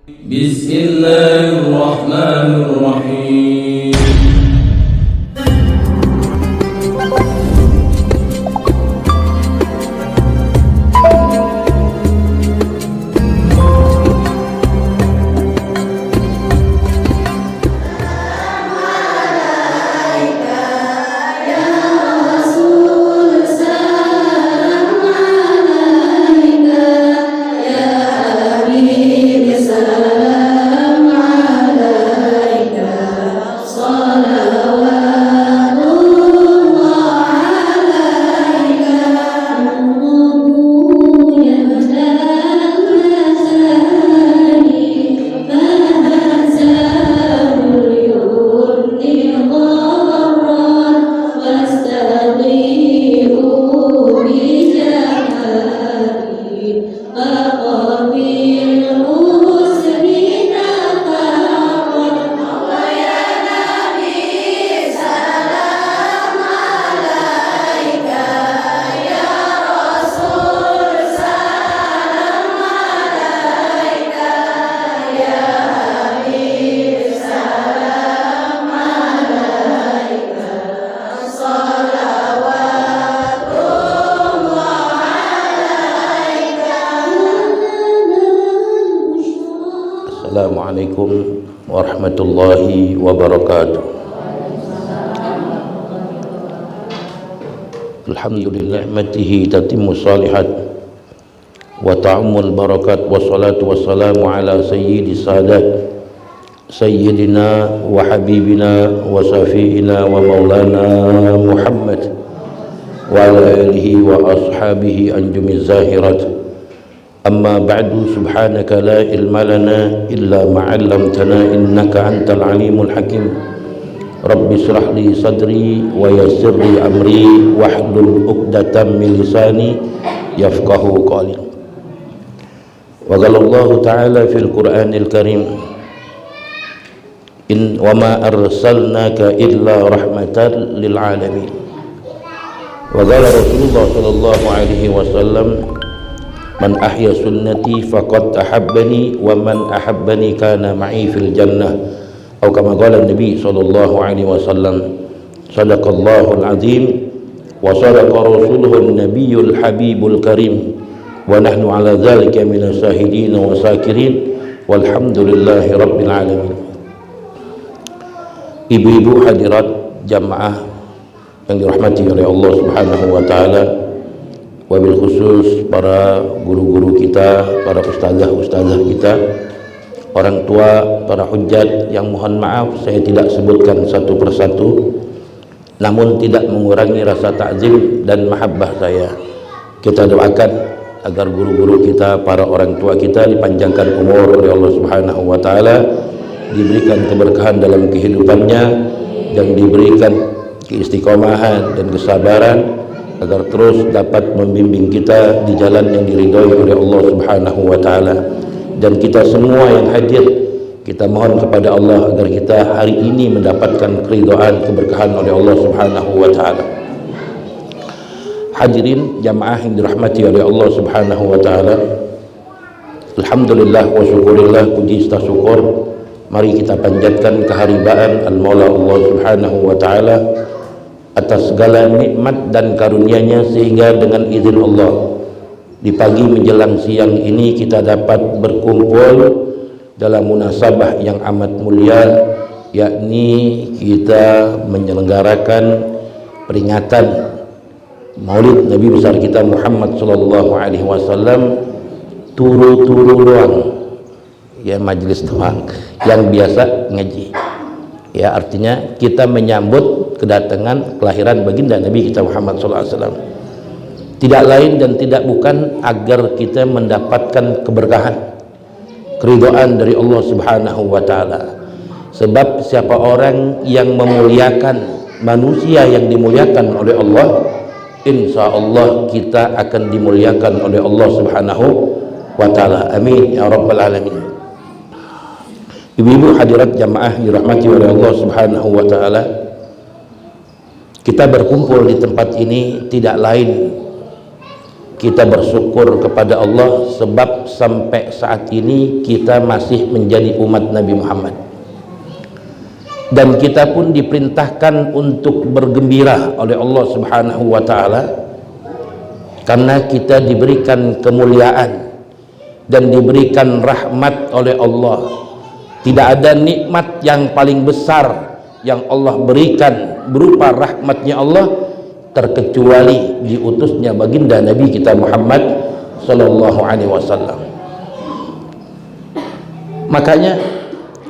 Bismillahirrahmanirrahim. Assalamualaikum warahmatullahi wabarakatuh. Alhamdulillah ni'matihi tatimmu salihat wa ta'ammul barakat wassalatu wassalamu ala sayyidis sadat sayyidina wa habibina wa safiina wa maulana Muhammad wa ala alihi wa ashabihi anjumiz zahirat. Amma ba'du, subhanaka la ilma lana illa ma 'allamtana innaka antal alimul hakim. Rabbi shrah li sadri wa yassir li amri wahlul 'uqdatam min lisani yafqahu qawli. Wa qala Allah ta'ala fil Qur'anil Karim, in wa ma arsalnaka illa rahmatan lil alamin. Wa qala Rasulullah sallallahu alaihi wasallam, man ahya sunnati faqad ahabbani wa man ahabbani kana ma'i fil jannah, atau kama qala Nabi sallallahu alaihi wasallam. Sadaqallahul azim wa sadaqa rasuluhun nabiyyul habibul karim wa nahnu ala dzalika minas syahidin wa syakirin walhamdulillahi rabbil alamin. Ibu-ibu hadirat jamaah yang dirahmati oleh Allah Subhanahu wa taala, wabil khusus para guru-guru kita, para ustazah-ustazah kita, orang tua, para hujjat yang mohon maaf saya tidak sebutkan satu persatu, namun tidak mengurangi rasa takzim dan mahabbah saya. Kita doakan agar guru-guru kita, para orang tua kita dipanjangkan umur oleh Allah Subhanahu wa taala, diberikan keberkahan dalam kehidupannya dan diberikan keistiqomahan dan kesabaran agar terus dapat membimbing kita di jalan yang diridhoi oleh Allah Subhanahu wa taala. Dan kita semua yang hadir, kita mohon kepada Allah agar kita hari ini mendapatkan keridhaan, keberkahan oleh Allah Subhanahu wa taala. Hadirin jamaah yang dirahmati oleh Allah Subhanahu wa taala, alhamdulillah wa syukurillah, puji serta syukur mari kita panjatkan keharibaan al-Maula Allah Subhanahu wa taala atas segala nikmat dan karunia-Nya, sehingga dengan izin Allah di pagi menjelang siang ini kita dapat berkumpul dalam munasabah yang amat mulia, yakni kita menyelenggarakan peringatan Maulid Nabi besar kita Muhammad sallallahu alaihi wasallam turu-turu doang, ya majelis doang yang biasa ngaji. Ya, artinya kita menyambut kedatangan kelahiran baginda Nabi kita Muhammad SAW, tidak lain dan tidak bukan agar kita mendapatkan keberkahan, keridhaan dari Allah Subhanahu wa taala. Sebab siapa orang yang memuliakan manusia yang dimuliakan oleh Allah, insya Allah kita akan dimuliakan oleh Allah Subhanahu wa taala. Amin ya rabbal alamin. Ibu-ibu hadirat jamaah dirahmati oleh Allah Subhanahu wa taala, kita berkumpul di tempat ini tidak lain Kita bersyukur kepada Allah sebab sampai saat ini kita masih menjadi umat Nabi Muhammad, dan kita pun diperintahkan untuk bergembira oleh Allah Subhanahu wa ta'ala karena kita diberikan kemuliaan dan diberikan rahmat oleh Allah. Tidak ada nikmat yang paling besar yang Allah berikan berupa rahmatnya Allah terkecuali diutusnya baginda Nabi kita Muhammad sallallahu alaihi wasallam. Makanya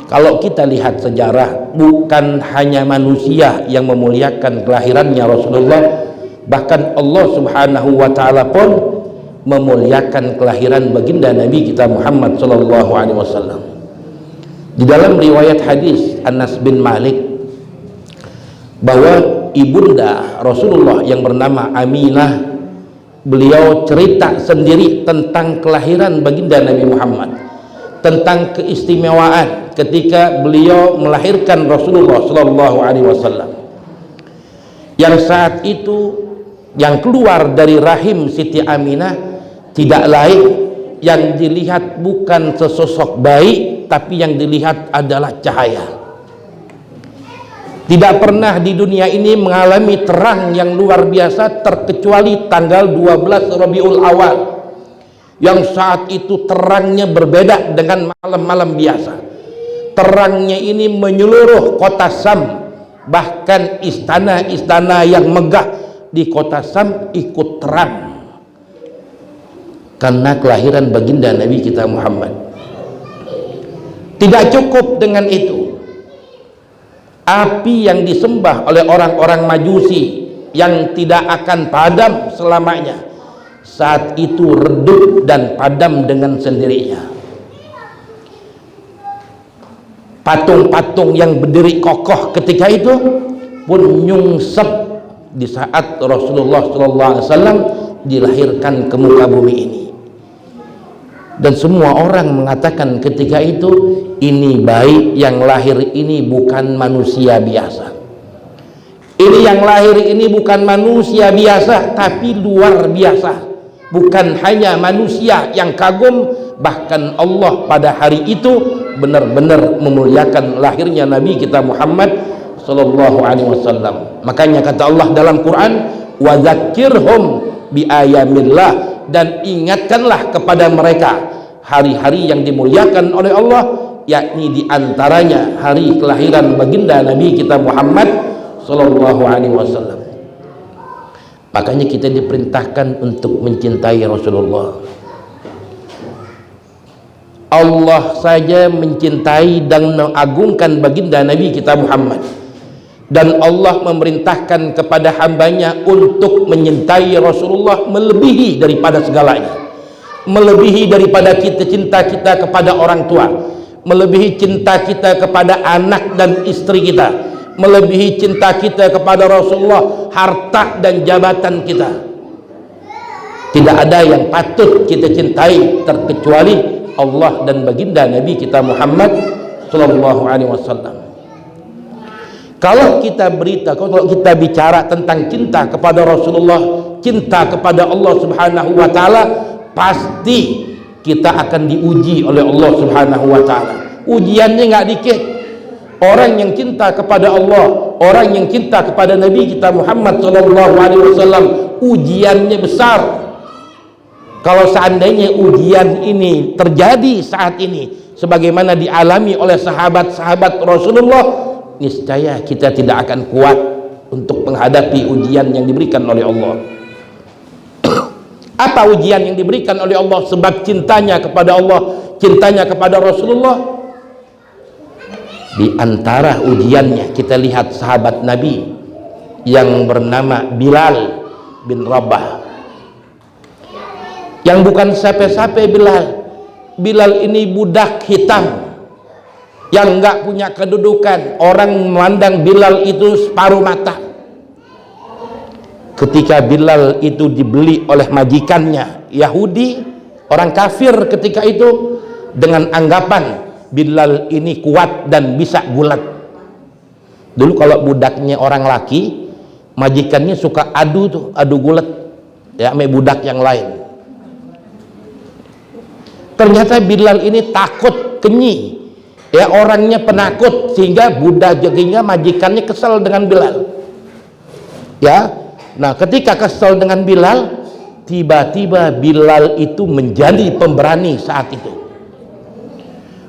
kalau kita lihat sejarah, bukan hanya manusia yang memuliakan kelahirannya Rasulullah, bahkan Allah Subhanahu wa ta'ala pun memuliakan kelahiran baginda Nabi kita Muhammad sallallahu alaihi wasallam. Di dalam riwayat hadis Anas bin Malik bahwa ibunda Rasulullah yang bernama Aminah, beliau cerita sendiri tentang kelahiran baginda Nabi Muhammad, tentang keistimewaan ketika beliau melahirkan Rasulullah sallallahu alaihi wasallam, yang saat itu yang keluar dari rahim Siti Aminah tidak lain, yang dilihat bukan sesosok bayi, tapi yang dilihat adalah cahaya. Tidak pernah di dunia ini mengalami terang yang luar biasa terkecuali tanggal 12 Rabiul Awal, yang saat itu terangnya berbeda dengan malam-malam biasa. Terangnya ini menyeluruh kota Sam, bahkan istana-istana yang megah di kota Sam ikut terang karena kelahiran baginda Nabi kita Muhammad. Tidak cukup dengan itu, api yang disembah oleh orang-orang Majusi yang tidak akan padam selamanya, saat itu redup dan padam dengan sendirinya. Patung-patung yang berdiri kokoh ketika itu pun nyungsep di saat Rasulullah SAW dilahirkan ke muka bumi ini. Dan semua orang mengatakan ketika itu, ini bayi yang lahir ini bukan manusia biasa. Ini yang lahir ini bukan manusia biasa, tapi luar biasa. Bukan hanya manusia yang kagum, bahkan Allah pada hari itu benar-benar memuliakan lahirnya Nabi kita Muhammad sallallahu alaihi wasallam. Makanya kata Allah dalam Quran, wa dzakirhum bi ayamillah, dan ingatkanlah kepada mereka hari-hari yang dimuliakan oleh Allah, yakni diantaranya hari kelahiran baginda Nabi kita Muhammad sallallahu alaihi wasallam. Makanya kita diperintahkan untuk mencintai Rasulullah. Allah saja mencintai dan mengagungkan baginda Nabi kita Muhammad, dan Allah memerintahkan kepada hambanya untuk menyintai Rasulullah melebihi daripada segalanya, melebihi daripada cinta kita kepada orang tua, melebihi cinta kita kepada anak dan istri kita, melebihi cinta kita kepada Rasulullah, harta dan jabatan kita. Tidak ada yang patut kita cintai terkecuali Allah dan baginda Nabi kita Muhammad sallallahu alaihi wasallam. Kalau kita bicara tentang cinta kepada Rasulullah, cinta kepada Allah Subhanahu wa taala, pasti kita akan diuji oleh Allah Subhanahu wa taala. Ujiannya nggak dikit. Orang yang cinta kepada Allah, orang yang cinta kepada Nabi kita Muhammad sallallahu alaihi wasallam, ujiannya besar. Kalau seandainya ujian ini terjadi saat ini sebagaimana dialami oleh sahabat-sahabat Rasulullah, niscaya kita tidak akan kuat untuk menghadapi ujian yang diberikan oleh Allah. Apa ujian yang diberikan oleh Allah sebab cintanya kepada Allah, cintanya kepada Rasulullah? Di antara ujiannya kita lihat sahabat Nabi yang bernama Bilal bin Rabah, yang bukan siapa-siapa. Bilal ini budak hitam yang nggak punya kedudukan. Orang memandang Bilal itu separuh mata. Ketika Bilal itu dibeli oleh majikannya Yahudi, orang kafir ketika itu, dengan anggapan Bilal ini kuat dan bisa gulat. Dulu kalau budaknya orang laki, majikannya suka adu gulat. ya, ame budak yang lain. Ternyata Bilal ini takut, kenyi, ya, orangnya penakut, sehingga budak jadinya majikannya kesal dengan Bilal, ya. Nah, ketika kesal dengan Bilal, tiba-tiba Bilal itu menjadi pemberani saat itu,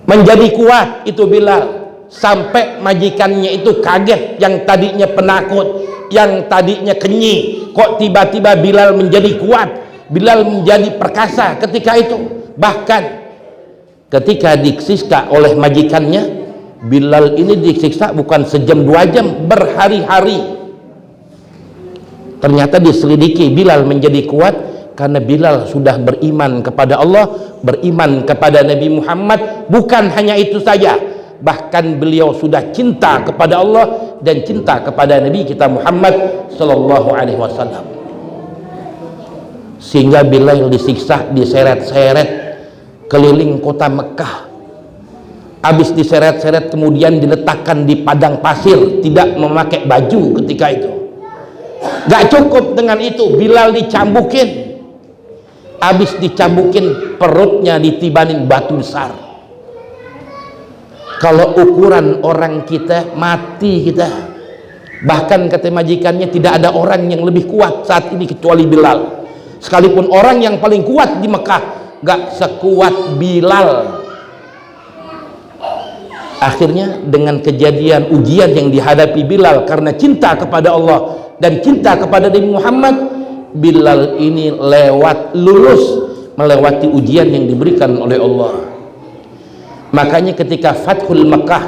menjadi kuat itu Bilal, sampai majikannya itu kaget, yang tadinya penakut, yang tadinya kenyi, kok tiba-tiba Bilal menjadi kuat, Bilal menjadi perkasa ketika itu. Bahkan ketika disiksa oleh majikannya, Bilal ini disiksa bukan sejam 2 jam, berhari-hari. Ternyata diselidiki, Bilal menjadi kuat karena Bilal sudah beriman kepada Allah, beriman kepada Nabi Muhammad. Bukan hanya itu saja, bahkan beliau sudah cinta kepada Allah dan cinta kepada Nabi kita Muhammad sallallahu alaihi wasallam. Sehingga Bilal disiksa, diseret-seret keliling kota Mekah. Habis diseret-seret kemudian diletakkan di padang pasir, tidak memakai baju ketika itu. Gak cukup dengan itu, Bilal dicambukin. Habis dicambukin, perutnya ditibanin batu besar. Kalau ukuran orang kita, mati kita. Bahkan kata majikannya, tidak ada orang yang lebih kuat saat ini kecuali Bilal. Sekalipun orang yang paling kuat di Mekah, gak sekuat Bilal. Akhirnya dengan kejadian ujian yang dihadapi Bilal karena cinta kepada Allah dan cinta kepada Nabi Muhammad, Bilal ini lulus melewati ujian yang diberikan oleh Allah. Makanya ketika Fathul Mekah,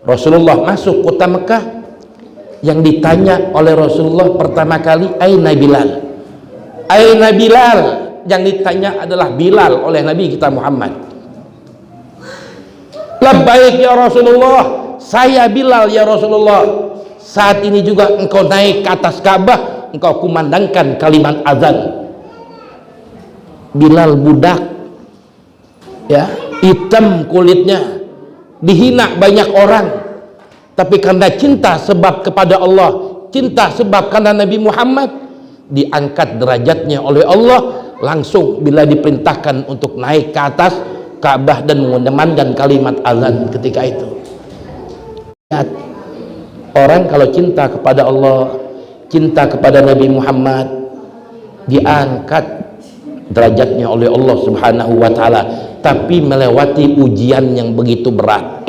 Rasulullah masuk kota Mekah, yang ditanya oleh Rasulullah pertama kali, aina Bilal, aina Bilal. Yang ditanya adalah Bilal oleh Nabi kita Muhammad. Labbaik ya Rasulullah, saya Bilal ya Rasulullah. Saat ini juga engkau naik ke atas Ka'bah, engkau kumandangkan kalimat azan. Bilal budak, ya, hitam kulitnya, dihina banyak orang, tapi karena cinta sebab kepada Allah, cinta sebab karena Nabi Muhammad, diangkat derajatnya oleh Allah. Langsung bila diperintahkan untuk naik ke atas Ka'bah dan mengumandangkan kalimat azan ketika itu. Lihat, orang kalau cinta kepada Allah, cinta kepada Nabi Muhammad, diangkat derajatnya oleh Allah Subhanahu wa taala, tapi melewati ujian yang begitu berat.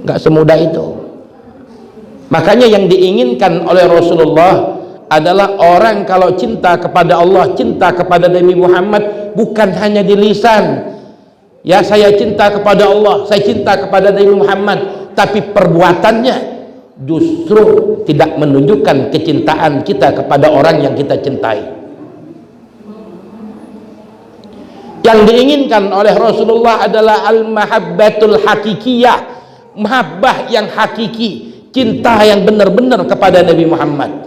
Gak semudah itu. Makanya yang diinginkan oleh Rasulullah adalah orang kalau cinta kepada Allah, cinta kepada Nabi Muhammad, bukan hanya di lisan, ya, saya cinta kepada Allah, saya cinta kepada Nabi Muhammad, tapi perbuatannya justru tidak menunjukkan kecintaan kita kepada orang yang kita cintai. Yang diinginkan oleh Rasulullah adalah al-mahabbatul hakikiyah, mahabbah yang hakiki, cinta yang benar-benar kepada Nabi Muhammad.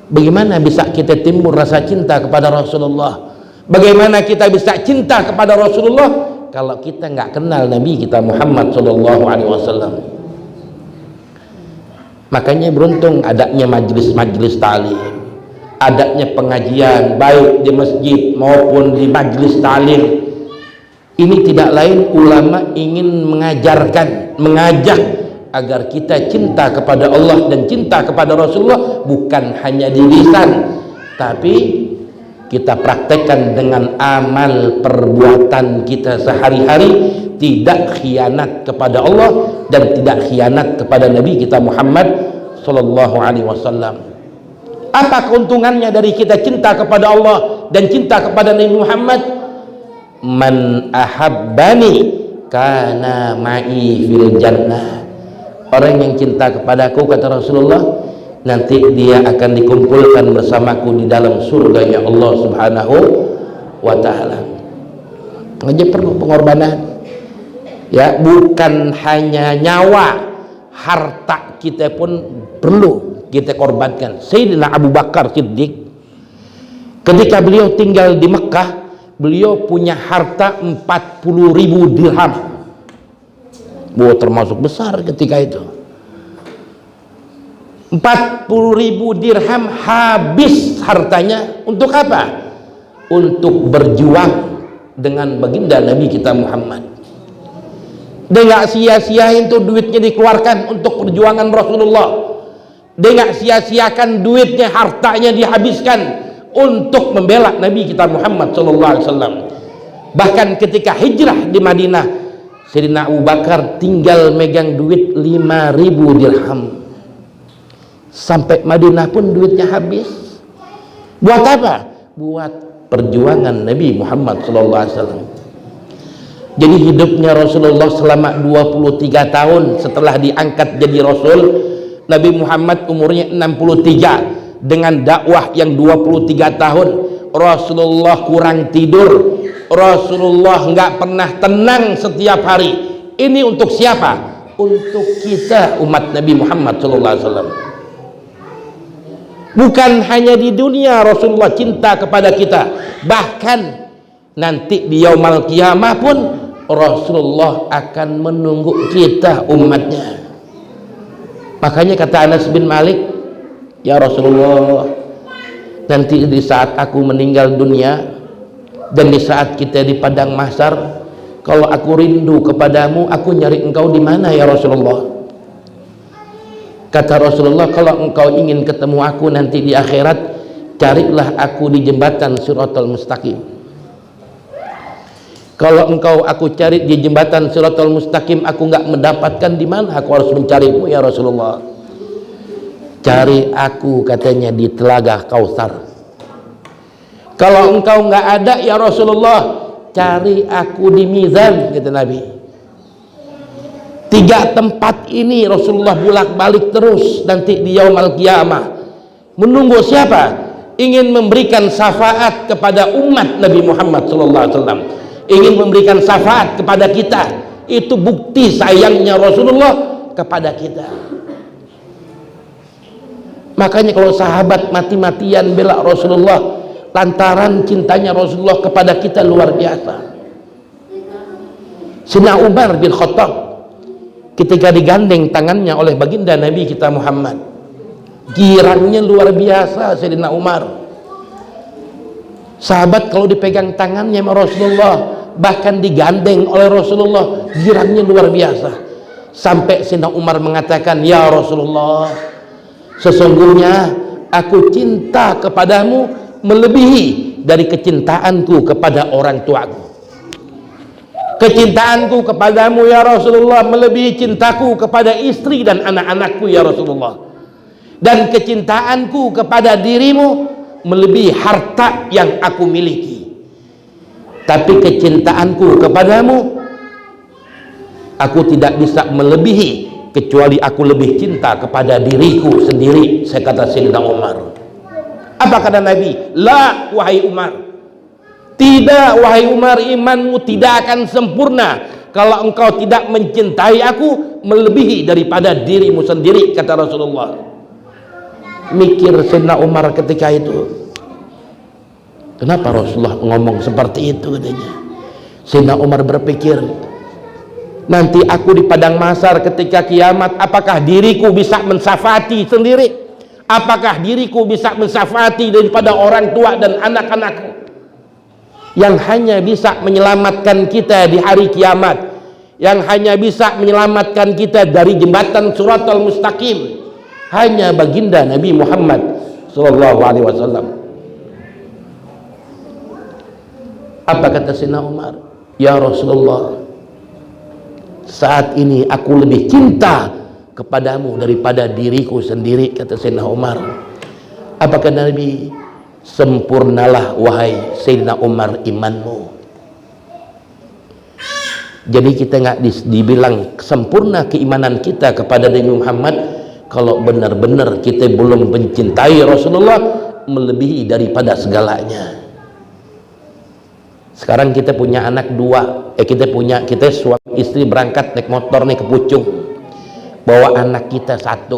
Bagaimana bisa kita timbul rasa cinta kepada Rasulullah? Bagaimana kita bisa cinta kepada Rasulullah kalau kita nggak kenal Nabi kita Muhammad Sallallahu Alaihi Wasallam? Makanya beruntung adanya majelis-majelis ta'lim, adanya pengajian baik di masjid maupun di majelis ta'lim. Ini tidak lain ulama ingin mengajarkan, mengajak agar kita cinta kepada Allah dan cinta kepada Rasulullah bukan hanya di lisan, tapi kita praktekkan dengan amal perbuatan kita sehari-hari, tidak khianat kepada Allah dan tidak khianat kepada Nabi kita Muhammad sallallahu alaihi wasallam. Apa keuntungannya dari kita cinta kepada Allah dan cinta kepada Nabi Muhammad? Man ahabbani kana ma'i fil jannah. Orang yang cinta kepadaku, kata Rasulullah, nanti dia akan dikumpulkan bersamaku di dalam surga ya Allah Subhanahu wa ta'ala. Aja perlu pengorbanan, ya, bukan hanya nyawa, harta kita pun perlu kita korbankan. Sayyidina Abu Bakar Siddiq, ketika beliau tinggal di Mekah, beliau punya harta 40.000 dirham. Termasuk besar ketika itu. 40.000 dirham habis hartanya untuk apa? Untuk berjuang dengan baginda Nabi kita Muhammad. Dia nggak sia-siain tuh duitnya dikeluarkan untuk perjuangan Rasulullah. Dia nggak sia-siakan duitnya, hartanya dihabiskan untuk membela Nabi kita Muhammad SAW. Bahkan ketika hijrah di Madinah, Sayyidina Abu Bakar tinggal megang duit 5.000 dirham. Sampai Madinah pun duitnya habis. Buat apa? Buat perjuangan Nabi Muhammad SAW. Jadi hidupnya Rasulullah selama 23 tahun setelah diangkat jadi Rasul, Nabi Muhammad umurnya 63. Dengan dakwah yang 23 tahun, Rasulullah kurang tidur, Rasulullah nggak pernah tenang setiap hari. Ini untuk siapa? Untuk kita umat Nabi Muhammad SAW. Bukan hanya di dunia Rasulullah cinta kepada kita, bahkan nanti di yaumul qiyamah pun Rasulullah akan menunggu kita umatnya. Makanya kata Anas bin Malik, ya Rasulullah, nanti di saat aku meninggal dunia dan di saat kita di padang mahsyar, kalau aku rindu kepadamu, aku nyari engkau di mana ya Rasulullah? Kata Rasulullah, kalau engkau ingin ketemu aku nanti di akhirat, carilah aku di jembatan Siratal Mustaqim. Kalau engkau aku cari di jembatan Siratal Mustaqim, aku nggak mendapatkan, di mana aku harus mencarimu ya Rasulullah? Cari aku, katanya, di Telaga Kautsar. Kalau engkau nggak ada ya Rasulullah, cari aku di Mizan, kata Nabi. 3 tempat ini Rasulullah bolak-balik terus nanti di yaumul qiyamah. Menunggu siapa? Ingin memberikan syafaat kepada umat Nabi Muhammad SAW. Ingin memberikan syafaat kepada kita. Itu bukti sayangnya Rasulullah kepada kita. Makanya kalau sahabat mati-matian bela Rasulullah, lantaran cintanya Rasulullah kepada kita luar biasa. Sayyidina Umar bin Khattab ketika digandeng tangannya oleh baginda Nabi kita Muhammad, girangnya luar biasa Sayyidina Umar. Sahabat kalau dipegang tangannya sama Rasulullah, bahkan digandeng oleh Rasulullah, girangnya luar biasa. Sampai Sayyidina Umar mengatakan, ya Rasulullah, sesungguhnya aku cinta kepadamu melebihi dari kecintaanku kepada orang tuaku. Kecintaanku kepadamu ya Rasulullah melebihi cintaku kepada istri dan anak-anakku ya Rasulullah. Dan kecintaanku kepada dirimu melebihi harta yang aku miliki. Tapi kecintaanku kepadamu, aku tidak bisa melebihi kecuali aku lebih cinta kepada diriku sendiri. Saya kata Sayyidina Umar. Apa kata Nabi? La, wahai Umar, tidak wahai Umar, imanmu tidak akan sempurna kalau engkau tidak mencintai aku melebihi daripada dirimu sendiri, kata Rasulullah. Mikir Sayyidina Umar ketika itu, kenapa Rasulullah ngomong seperti itu, katanya. Sayyidina Umar berpikir, nanti aku di padang mahsyar ketika kiamat, apakah diriku bisa mensyafaati sendiri? Apakah diriku bisa mensyafaati daripada orang tua dan anak-anakku? Yang hanya bisa menyelamatkan kita di hari kiamat, yang hanya bisa menyelamatkan kita dari jembatan Siratal Mustaqim, hanya baginda Nabi Muhammad SAW. Apa kata Sayyidina Umar? Ya Rasulullah, saat ini aku lebih cinta kepadamu daripada diriku sendiri, kata Sayyidina Umar. Apa kata Nabi? Sempurnalah wahai Sayyidina Umar imanmu. Jadi kita nggak dibilang sempurna keimanan kita kepada Nabi Muhammad kalau benar-benar kita belum mencintai Rasulullah melebihi daripada segalanya. Sekarang kita punya anak 2, kita suami istri berangkat naik motor nih ke Pucung, bawa anak kita 1,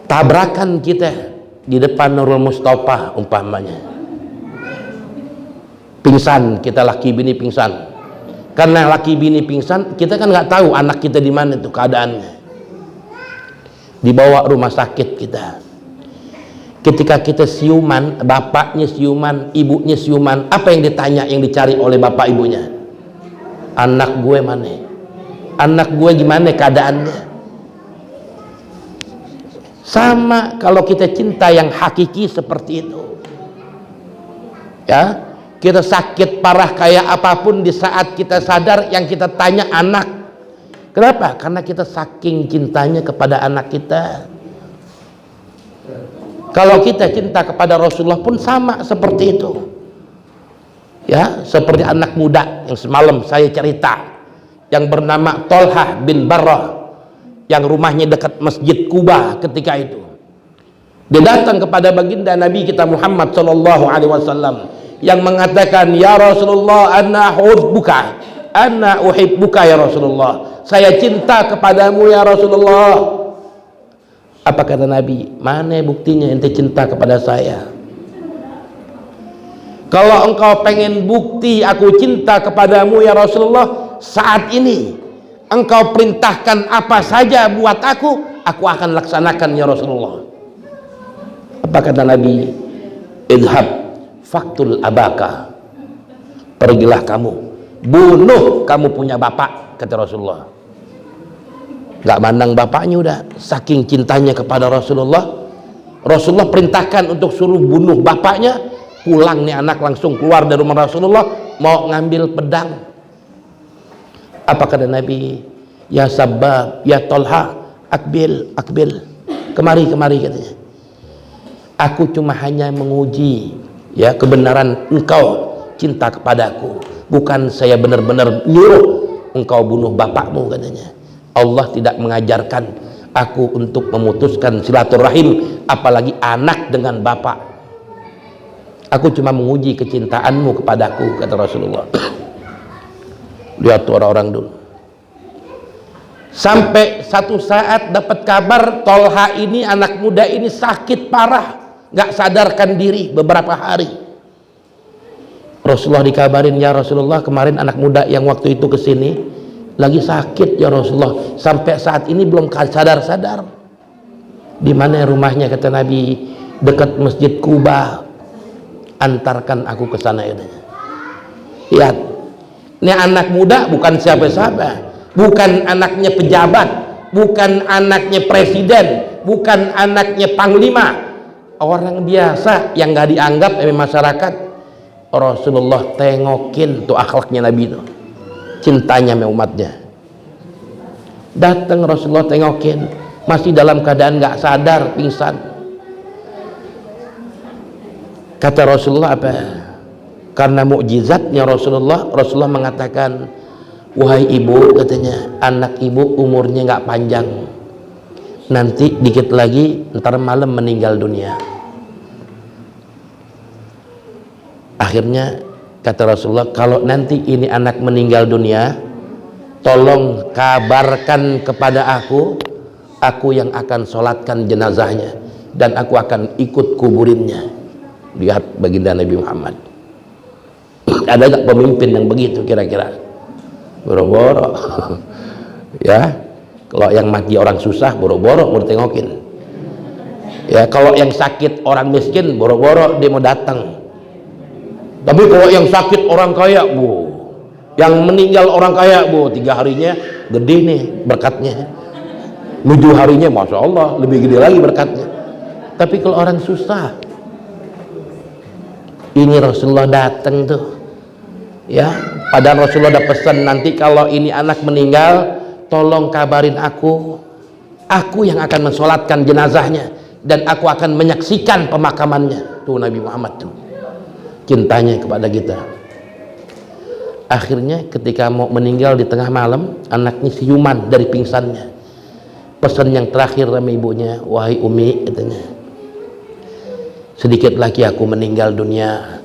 tabrakan kita di depan Nurul Mustafa umpamanya, pingsan kita, laki bini pingsan. Karena laki bini pingsan, kita kan nggak tahu anak kita di mana itu keadaannya. dibawa rumah sakit kita. Ketika kita siuman, bapaknya siuman, ibunya siuman, apa yang ditanya, yang dicari oleh bapak ibunya? Anak gue mana? Anak gue gimana keadaannya? Sama kalau kita cinta yang hakiki seperti itu. Ya, kita sakit parah kayak apapun, di saat kita sadar yang kita tanya anak. Kenapa? Karena kita saking cintanya kepada anak kita. Kalau kita cinta kepada Rasulullah pun sama seperti itu. Ya, seperti anak muda yang semalam saya cerita, yang bernama Tolhah bin Barrah, yang rumahnya dekat Masjid Kuba ketika itu. Dia datang kepada baginda Nabi kita Muhammad sallallahu alaihi wasallam yang mengatakan, "Ya Rasulullah, ana uhibbuka ya Rasulullah. Saya cinta kepadamu ya Rasulullah." Apa kata Nabi? Mana buktinya ente cinta kepada saya? Kalau engkau pengen bukti aku cinta kepadamu ya Rasulullah, saat ini engkau perintahkan apa saja buat aku akan laksanakan ya Rasulullah. Apa kata Nabi? Idhab faktul abaka. Pergilah kamu, bunuh kamu punya bapak, kata Rasulullah. Gak mandang bapaknya, udah saking cintanya kepada Rasulullah. Rasulullah perintahkan untuk suruh bunuh bapaknya. Pulang nih anak langsung keluar dari rumah Rasulullah, mau ngambil pedang. Apa kata Nabi? Ya Sabab, ya Tolha, akbil kemari katanya. Aku cuma hanya menguji ya kebenaran engkau cinta kepadaku, bukan saya benar-benar nyuruh engkau bunuh bapakmu, katanya. Allah tidak mengajarkan aku untuk memutuskan silaturahim, apalagi anak dengan bapak. Aku cuma menguji kecintaanmu kepadaku, kata Rasulullah. Lihat tuh orang-orang dulu. Sampai satu saat dapat kabar Tolha ini, anak muda ini sakit parah, gak sadarkan diri beberapa hari. Rasulullah dikabarin, ya Rasulullah, kemarin anak muda yang waktu itu kesini lagi sakit ya Rasulullah, sampai saat ini belum sadar-sadar. Di mana rumahnya, kata Nabi? Dekat Masjid Kuba. Antarkan aku ke sana, katanya. Lihat, ini anak muda bukan siapa-siapa, bukan anaknya pejabat, bukan anaknya presiden, bukan anaknya panglima, orang biasa yang gak dianggap oleh masyarakat. Rasulullah tengokin tuh akhlaknya Nabi itu, cintanya sama umatnya. Datang Rasulullah tengokin, masih dalam keadaan gak sadar, pingsan. Kata Rasulullah apa? Karena mukjizatnya Rasulullah mengatakan, wahai ibu, katanya, anak ibu umurnya gak panjang, nanti dikit lagi ntar malam meninggal dunia. Akhirnya kata Rasulullah, kalau nanti ini anak meninggal dunia, tolong kabarkan kepada aku yang akan sholatkan jenazahnya, dan aku akan ikut kuburinnya. Lihat baginda Nabi Muhammad. Ada gak pemimpin yang begitu kira-kira? Boro-boro. Ya, kalau yang mati orang susah, boro-boro mau ditengokin. Ya, kalau yang sakit orang miskin, boro-boro dia mau datang. Tapi kalau yang sakit orang kaya, bu, yang meninggal orang kaya, bu, 3 harinya gede nih berkatnya, 7 harinya Masya Allah lebih gede lagi berkatnya. Tapi kalau orang susah, ini Rasulullah datang tuh, ya, padahal Rasulullah ada pesan, nanti kalau ini anak meninggal, tolong kabarin aku yang akan mensolatkan jenazahnya, dan aku akan menyaksikan pemakamannya. Tuh Nabi Muhammad tuh cintanya kepada kita. Akhirnya ketika mau meninggal di tengah malam, anaknya siuman dari pingsannya. Pesan yang terakhir sama ibunya, wahai Umi, katanya, sedikit lagi aku meninggal dunia.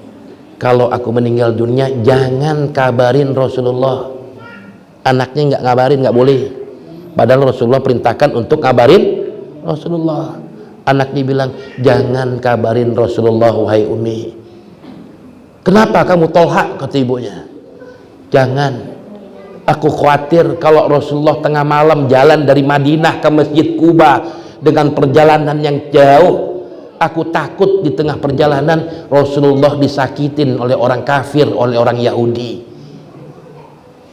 Kalau aku meninggal dunia, jangan kabarin Rasulullah. Anaknya nggak ngabarin, nggak boleh. Padahal Rasulullah perintahkan untuk kabarin Rasulullah. Anaknya bilang, jangan kabarin Rasulullah, wahai Umi. Kenapa kamu Tolha, kata ibunya? Jangan, aku khawatir kalau Rasulullah tengah malam jalan dari Madinah ke Masjid Kuba, dengan perjalanan yang jauh. Aku takut di tengah perjalanan Rasulullah disakitin oleh orang kafir, oleh orang Yahudi.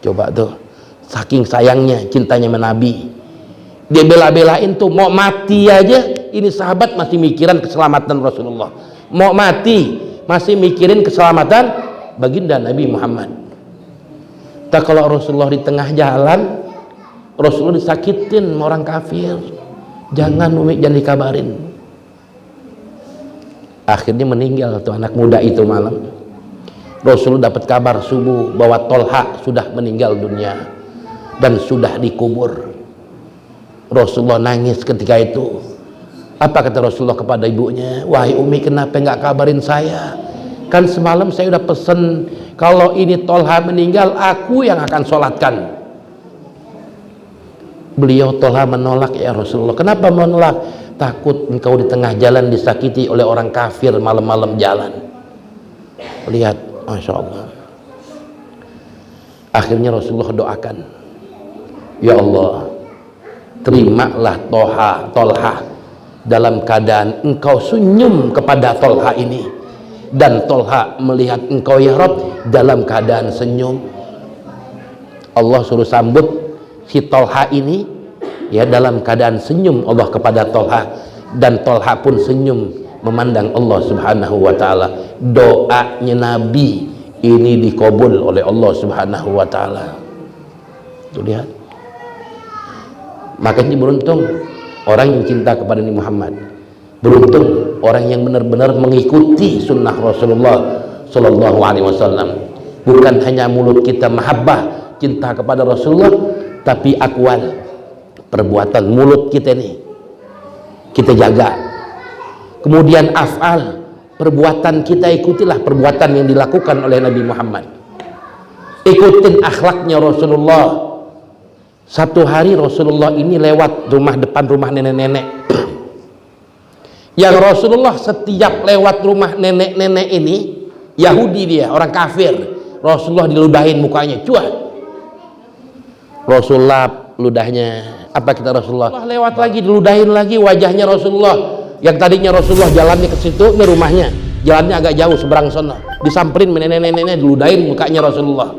Coba tuh, saking sayangnya cintanya sama Nabi, dia bela-belain tuh mau mati aja. Ini sahabat masih mikiran keselamatan Rasulullah, mau mati masih mikirin keselamatan baginda Nabi Muhammad. Tak kalau Rasulullah di tengah jalan, Rasulullah disakitin sama orang kafir, jangan Umi, jangan dikabarin. Akhirnya meninggal tuh anak muda itu malam. Rasulullah dapat kabar subuh bahwa Tolha sudah meninggal dunia dan sudah dikubur. Rasulullah nangis ketika itu. Apa kata Rasulullah kepada ibunya? Wahai Umi, kenapa nggak kabarin saya? Kan semalam saya udah pesen kalau ini Tolha meninggal, aku yang akan sholatkan. Beliau Tolha menolak, ya Rasulullah. Kenapa menolak? Takut engkau di tengah jalan disakiti oleh orang kafir malam-malam jalan. Lihat, Masya Allah. Akhirnya Rasulullah doakan, ya Allah, terimalah Tolha dalam keadaan engkau senyum kepada Tolha ini, dan Tolha melihat engkau ya Rabb dalam keadaan senyum. Allah suruh sambut si Tolha ini ya dalam keadaan senyum Allah kepada Tolha, dan Tolha pun senyum memandang Allah Subhanahu wa taala. Doanya Nabi ini dikabul oleh Allah Subhanahu wa taala. Tuh lihat. Makanya beruntung orang yang cinta kepada Nabi Muhammad. Beruntung orang yang benar-benar mengikuti sunnah Rasulullah sallallahu alaihi wasallam. Bukan hanya mulut kita mahabbah cinta kepada Rasulullah, tapi akwal, perbuatan mulut kita nih kita jaga, kemudian af'al, perbuatan kita ikutilah perbuatan yang dilakukan oleh Nabi Muhammad. Ikutin akhlaknya Rasulullah. Satu hari Rasulullah ini lewat depan rumah nenek-nenek yang Rasulullah setiap lewat rumah nenek-nenek ini, Yahudi dia, orang kafir, Rasulullah diludahin mukanya, cuah. Rasulullah ludahnya, apa kita Rasulullah lewat lagi diludahin lagi wajahnya Rasulullah. Yang tadinya Rasulullah jalannya ke situ, ini rumahnya jalannya agak jauh seberang sana, disamperin nenek-neneknya, diludahin mukanya Rasulullah.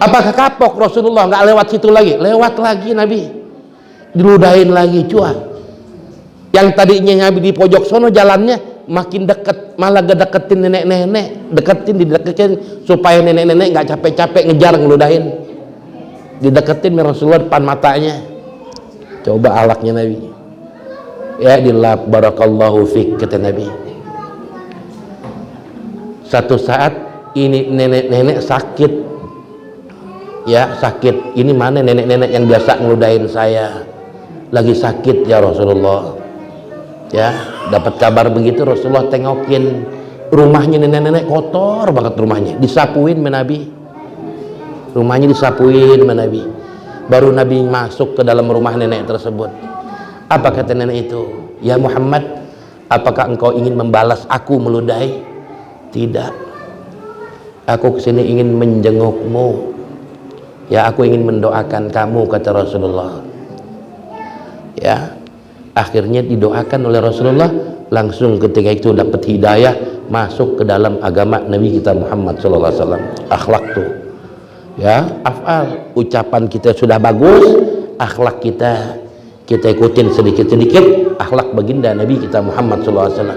Apakah kapok Rasulullah nggak lewat situ lagi? Lewat lagi Nabi, diludahin lagi, cuah. Yang tadinya Nabi di pojok sono jalannya makin deket, malah deketin nenek-nenek, dideketin supaya nenek-nenek nggak capek-capek ngejar ngeludahin, dideketin Rasulullah depan matanya. Coba alaknya Nabi, ya dilap barakallahu fik, kata Nabi. Satu saat ini nenek-nenek sakit, ya sakit. Ini mana nenek-nenek yang biasa ngeludahin saya, lagi sakit ya Rasulullah. Ya, dapat kabar begitu Rasulullah tengokin rumahnya nenek-nenek, kotor banget rumahnya, disapuin sama Nabi. Rumahnya disapuin sama Nabi. Baru Nabi masuk ke dalam rumah nenek tersebut. Apa kata nenek itu? Ya Muhammad, apakah engkau ingin membalas aku meludahi? Tidak. Aku kesini ingin menjengukmu. Ya, aku ingin mendoakan kamu, kata Rasulullah. Ya. Akhirnya didoakan oleh Rasulullah, langsung ketika itu dapat hidayah masuk ke dalam agama Nabi kita Muhammad SAW. Akhlak tuh, ya, afal, ucapan kita sudah bagus, akhlak kita ikutin sedikit-sedikit akhlak baginda Nabi kita Muhammad SAW.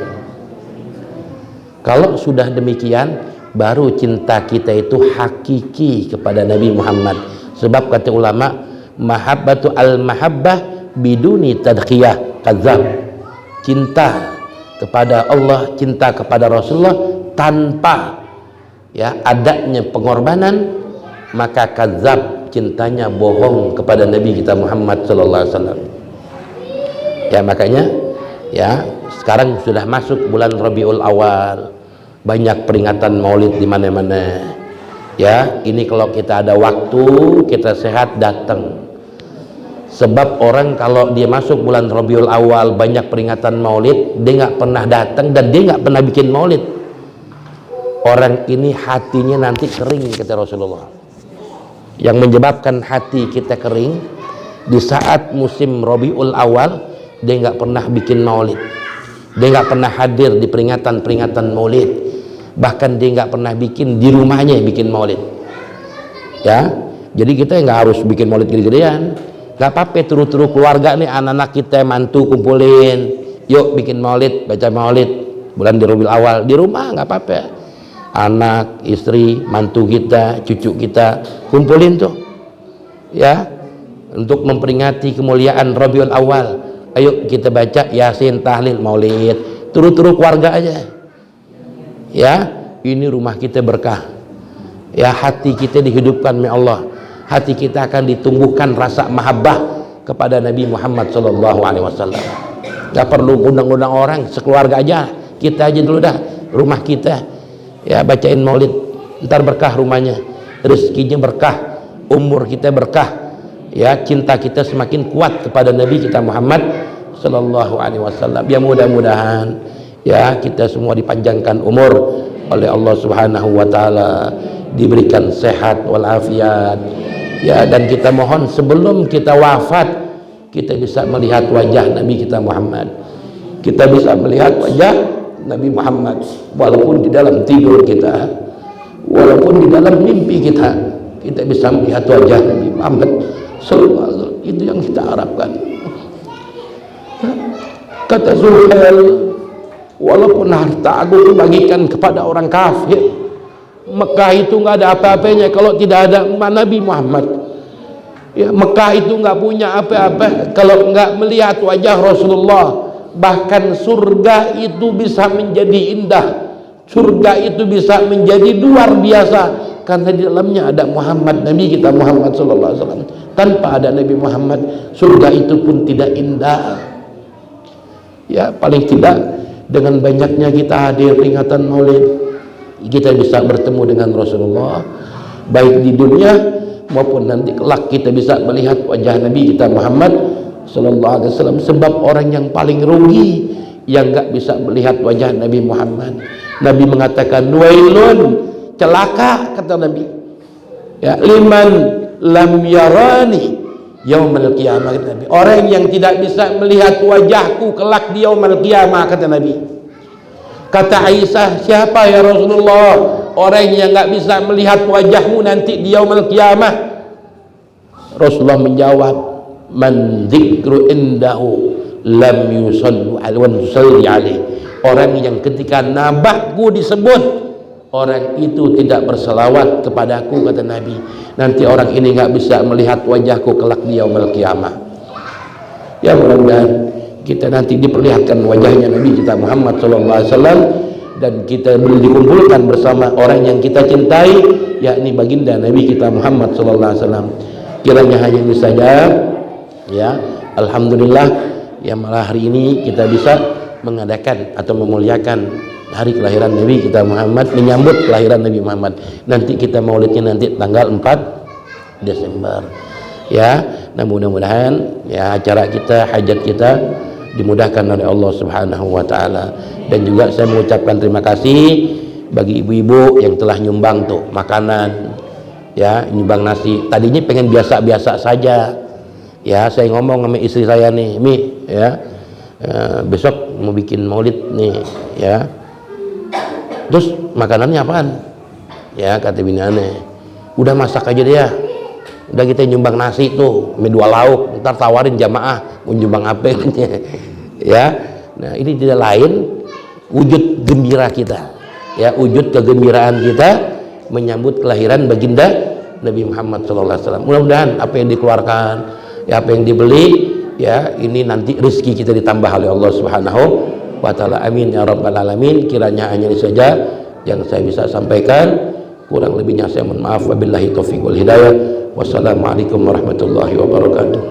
Kalau sudah demikian, baru cinta kita itu hakiki kepada Nabi Muhammad. Sebab kata ulama, mahabbatu al-mahabbah biduni tadkhiyah kadzab. Cinta kepada Allah, cinta kepada Rasulullah tanpa ya adanya pengorbanan, maka kadzab, cintanya bohong kepada Nabi kita Muhammad sallallahu alaihi wasallam. Ya makanya ya sekarang sudah masuk bulan Rabiul Awal, banyak peringatan Maulid di mana-mana. Ya, ini kalau kita ada waktu, kita sehat datang. Sebab orang kalau dia masuk bulan Rabiul Awal banyak peringatan Maulid, dia nggak pernah datang dan dia nggak pernah bikin Maulid. Orang ini hatinya nanti kering, kata Rasulullah. Yang menyebabkan hati kita kering Di saat musim Rabiul Awal dia nggak pernah bikin maulid, dia nggak pernah hadir di peringatan maulid, bahkan dia nggak pernah bikin di rumahnya bikin maulid. Ya, jadi kita nggak harus bikin maulid gede-gedean, nggak apa-apa, turu-turu keluarga nih, anak-anak kita, mantu kumpulin, yuk bikin maulid, baca maulid bulan di Rabiul Awal di rumah, nggak apa-apa. Anak, istri, mantu kita, cucu kita kumpulin tuh, ya, untuk memperingati kemuliaan Rabiul Awal. Ayo kita baca Yasin, tahlil, maulid, turu-turu keluarga aja. Ya, ini rumah kita berkah. Ya, hati kita dihidupkan oleh Allah. Hati kita akan ditumbuhkan rasa mahabbah kepada Nabi Muhammad SAW. Gak perlu undang-undang orang, sekeluarga aja, kita aja dulu dah, rumah kita, ya, bacain maulid, ntar berkah rumahnya, rezekinya berkah, umur kita berkah, ya, cinta kita semakin kuat kepada Nabi kita Muhammad SAW. Ya, mudah-mudahan ya kita semua dipanjangkan umur oleh Allah Subhanahu wa taala, diberikan sehat walafiat, ya, dan kita mohon sebelum kita wafat kita bisa melihat wajah Nabi kita Muhammad, kita bisa melihat wajah Nabi Muhammad walaupun di dalam tidur kita, walaupun di dalam mimpi kita bisa melihat wajah Nabi Muhammad sallallahu alaihi wasallam. Itu yang kita harapkan. Kata Zuhail, walaupun harta aku dibagikan kepada orang kafir, Mekah itu nggak ada apa-apanya kalau tidak ada Nabi Muhammad. Ya, Mekah itu nggak punya apa-apa kalau nggak melihat wajah Rasulullah. Bahkan surga itu bisa menjadi indah, surga itu bisa menjadi luar biasa karena di dalamnya ada Muhammad, Nabi kita Muhammad SAW. Tanpa ada Nabi Muhammad, surga itu pun tidak indah. Ya, paling tidak dengan banyaknya kita hadir peringatan maulid, kita bisa bertemu dengan Rasulullah, baik di dunia maupun nanti kelak kita bisa melihat wajah Nabi kita Muhammad sallallahu alaihi wasallam. Sebab orang yang paling rugi yang enggak bisa melihat wajah Nabi Muhammad. Nabi mengatakan wailun, celaka kata Nabi, ya, liman lam yarani yaumil qiyamah, kata Nabi, orang yang tidak bisa melihat wajahku kelak di yaumil qiyamah, kata Nabi. Kata Aisyah, siapa ya Rasulullah orang yang nggak bisa melihat wajahmu nanti di yaumil qiyamah? Rasulullah menjawab, man dzikru indahu lam yusallu alaihi, orang yang ketika nabahku disebut, orang itu tidak berselawat kepadaku, kata Nabi, nanti orang ini nggak bisa melihat wajahku kelak di yaumil qiyamah. Ya, mudah-mudahan kita nanti diperlihatkan wajahnya Nabi kita Muhammad SAW, dan kita dikumpulkan bersama orang yang kita cintai, yakni baginda Nabi kita Muhammad SAW. Kiranya hanya ini saja, ya, alhamdulillah, ya, malah hari ini kita bisa mengadakan atau memuliakan hari kelahiran Nabi kita Muhammad, menyambut kelahiran Nabi Muhammad. Nanti kita maulidnya nanti tanggal 4 Desember. Ya, nah mudah-mudahan ya acara kita, hajat kita dimudahkan oleh Allah Subhanahu wa taala. Dan juga saya mengucapkan terima kasih bagi ibu-ibu yang telah nyumbang tuh makanan, ya, nyumbang nasi. Tadinya pengen biasa-biasa saja. Ya, saya ngomong sama istri saya nih, Mi, ya, besok mau bikin maulid nih, ya. Terus makanannya apaan? Ya, kata bini aneh, udah masak aja deh ya, udah kita nyumbang nasi tuh, mie 2 lauk, ntar tawarin jamaah mau nyumbang apa. Ya, nah ini tidak lain wujud gembira kita, ya, wujud kegembiraan kita menyambut kelahiran baginda Nabi Muhammad SAW. Mudah-mudahan apa yang dikeluarkan, ya, apa yang dibeli, ya, ini nanti rezeki kita ditambah oleh Allah Subhanahu wa taala. Amin ya rabbal alamin. Kiranya hanya ini saja yang saya bisa sampaikan, kurang lebihnya saya mohon maaf. Wabillahi taufiq wal hidayah. Wassalamualaikum warahmatullahi wabarakatuh.